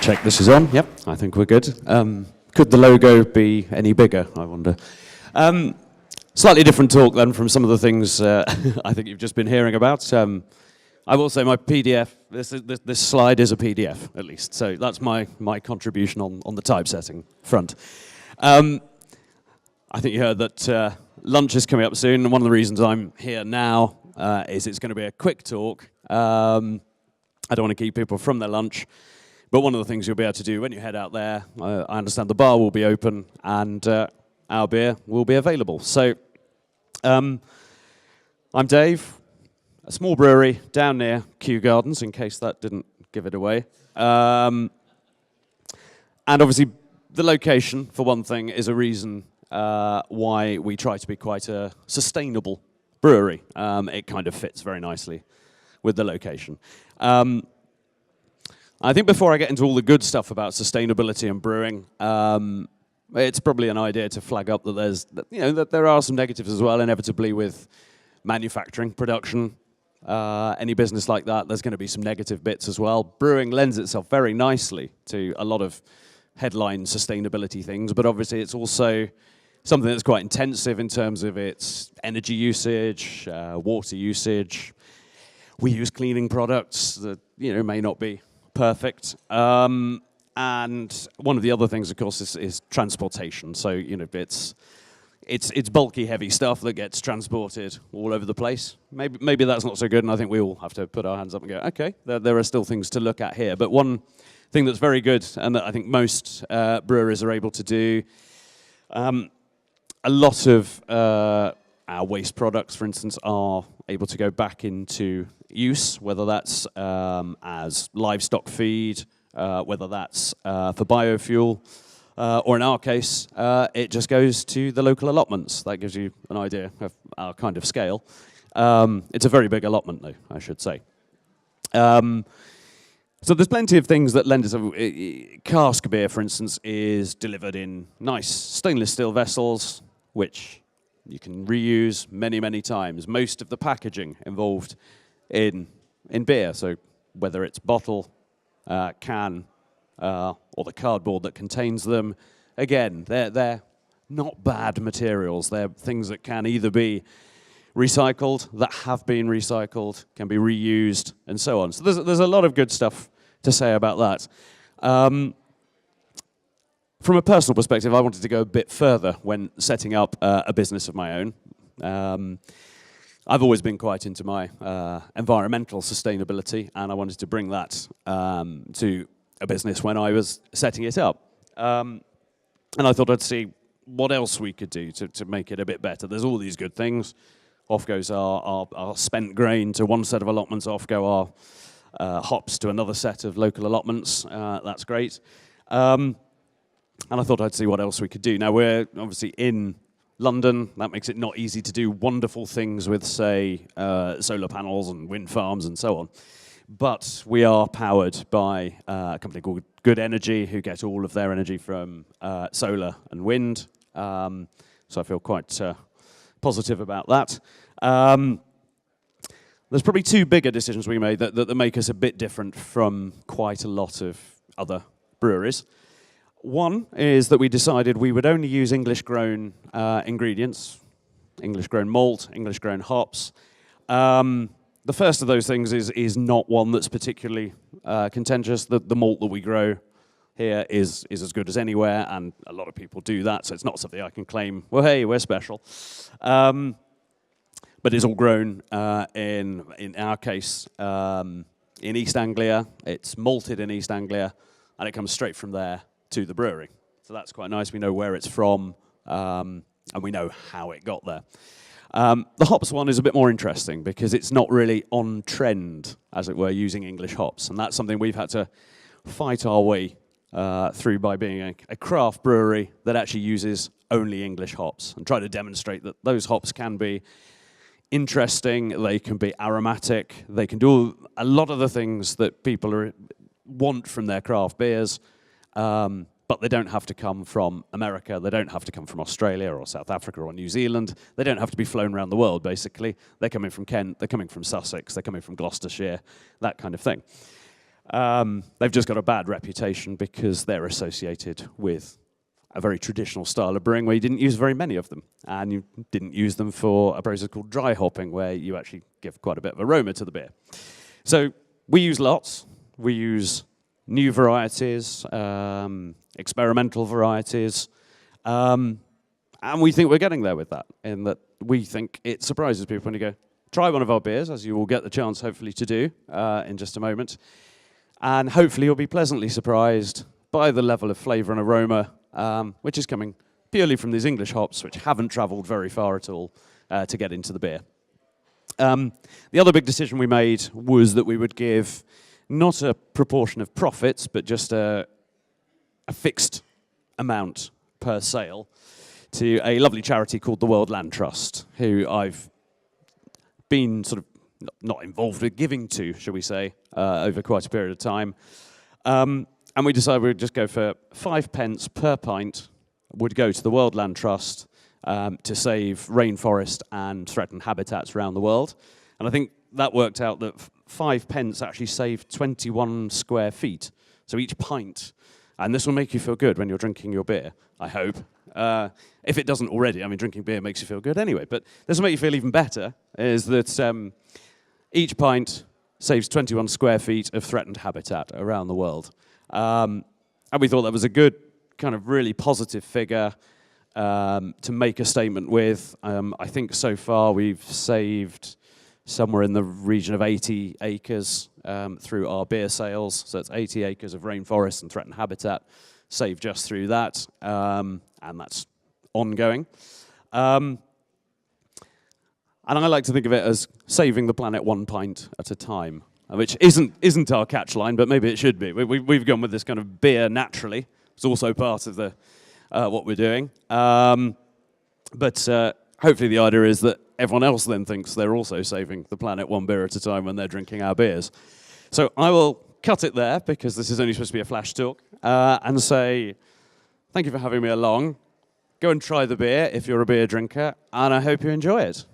just check this is on. Yep, I think we're good. Could the logo be any bigger, I wonder? Slightly different talk then from some of the things I think you've just been hearing about. I will say my PDF, this slide is a PDF at least, so that's my contribution on the typesetting front. I think you heard that lunch is coming up soon, and one of the reasons I'm here now is it's going to be a quick talk. I don't want to keep people from their lunch, but one of the things you'll be able to do when you head out there, I understand the bar will be open and our beer will be available. So I'm Dave, a small brewery down near Kew Gardens, in case that didn't give it away. And obviously the location, for one thing, is a reason why we try to be quite a sustainable brewery. It kind of fits very nicely with the location. I think before I get into all the good stuff about sustainability and brewing, it's probably an idea to flag up that that there are some negatives as well, inevitably, with manufacturing, production, any business like that. There's going to be some negative bits as well. Brewing lends itself very nicely to a lot of headline sustainability things, but obviously it's also something that's quite intensive in terms of its energy usage, water usage. We use cleaning products that may not be perfect. And one of the other things, of course, is transportation. So it's bulky, heavy stuff that gets transported all over the place. Maybe that's not so good, and I think we all have to put our hands up and go, okay, there are still things to look at here. But one thing that's very good, and that I think most breweries are able to do, a lot of our waste products, for instance, are able to go back into use, whether that's as livestock feed, whether that's for biofuel, or in our case, it just goes to the local allotments. That gives you an idea of our kind of scale. It's a very big allotment, though, I should say. So there's plenty of things that lend itself. Cask beer, for instance, is delivered in nice stainless steel vessels, which you can reuse many, many times. Most of the packaging involved in beer, so whether it's bottle, can, or the cardboard that contains them, again, they're not bad materials. They're things that can either be recycled, that have been recycled, can be reused, and so on. So there's a lot of good stuff to say about that. From a personal perspective, I wanted to go a bit further when setting up a business of my own. I've always been quite into my environmental sustainability, and I wanted to bring that to a business when I was setting it up. And I thought I'd see what else we could do to make it a bit better. There's all these good things. Off goes our spent grain to one set of allotments, off go our hops to another set of local allotments. That's great. And I thought I'd see what else we could do. Now, we're obviously in London. That makes it not easy to do wonderful things with, say, solar panels and wind farms and so on. But we are powered by a company called Good Energy, who get all of their energy from solar and wind. So I feel quite positive about that. There's probably two bigger decisions we made that make us a bit different from quite a lot of other breweries. One is that we decided we would only use English-grown ingredients, English-grown malt, English-grown hops. The first of those things is not one that's particularly contentious. The malt that we grow here is as good as anywhere, and a lot of people do that, so it's not something I can claim, well, hey, we're special. But it's all grown, in our case, in East Anglia. It's malted in East Anglia, and it comes straight from there to the brewery. So that's quite nice. We know where it's from, and we know how it got there. The hops one is a bit more interesting because it's not really on trend, as it were, using English hops. And that's something we've had to fight our way through by being a craft brewery that actually uses only English hops and try to demonstrate that those hops can be interesting, they can be aromatic, they can do a lot of the things that people want from their craft beers. But they don't have to come from America, they don't have to come from Australia or South Africa or New Zealand. They don't have to be flown around the world, basically. They're coming from Kent, they're coming from Sussex, they're coming from Gloucestershire, that kind of thing. They've just got a bad reputation because they're associated with a very traditional style of brewing where you didn't use very many of them. And you didn't use them for a process called dry hopping, where you actually give quite a bit of aroma to the beer. So we use lots. We use new varieties, experimental varieties, and we think we're getting there with that, in that we think it surprises people when you go, try one of our beers, as you will get the chance, hopefully, to do in just a moment. And hopefully you'll be pleasantly surprised by the level of flavour and aroma, which is coming purely from these English hops, which haven't travelled very far at all to get into the beer. The other big decision we made was that we would give not a proportion of profits, but just a fixed amount per sale to a lovely charity called the World Land Trust, who I've been sort of not involved with giving to, shall we say, over quite a period of time. And we decided we'd just go for 5 pence per pint would go to the World Land Trust to save rainforest and threatened habitats around the world. And I think that worked out that 5 pence actually saved 21 square feet. So each pint. And this will make you feel good when you're drinking your beer, I hope. If it doesn't already, I mean, drinking beer makes you feel good anyway. But this will make you feel even better, is that each pint saves 21 square feet of threatened habitat around the world. And we thought that was a good, kind of really positive figure to make a statement with. I think so far we've saved somewhere in the region of 80 acres through our beer sales. So it's 80 acres of rainforest and threatened habitat saved just through that, and that's ongoing. And I like to think of it as saving the planet 1 pint at a time, which isn't our catch line, but maybe it should be. We've gone with this kind of beer naturally. It's also part of the what we're doing. But hopefully the idea is that everyone else then thinks they're also saving the planet 1 beer at a time when they're drinking our beers. So I will cut it there, because this is only supposed to be a flash talk, and say thank you for having me along. Go and try the beer if you're a beer drinker, and I hope you enjoy it.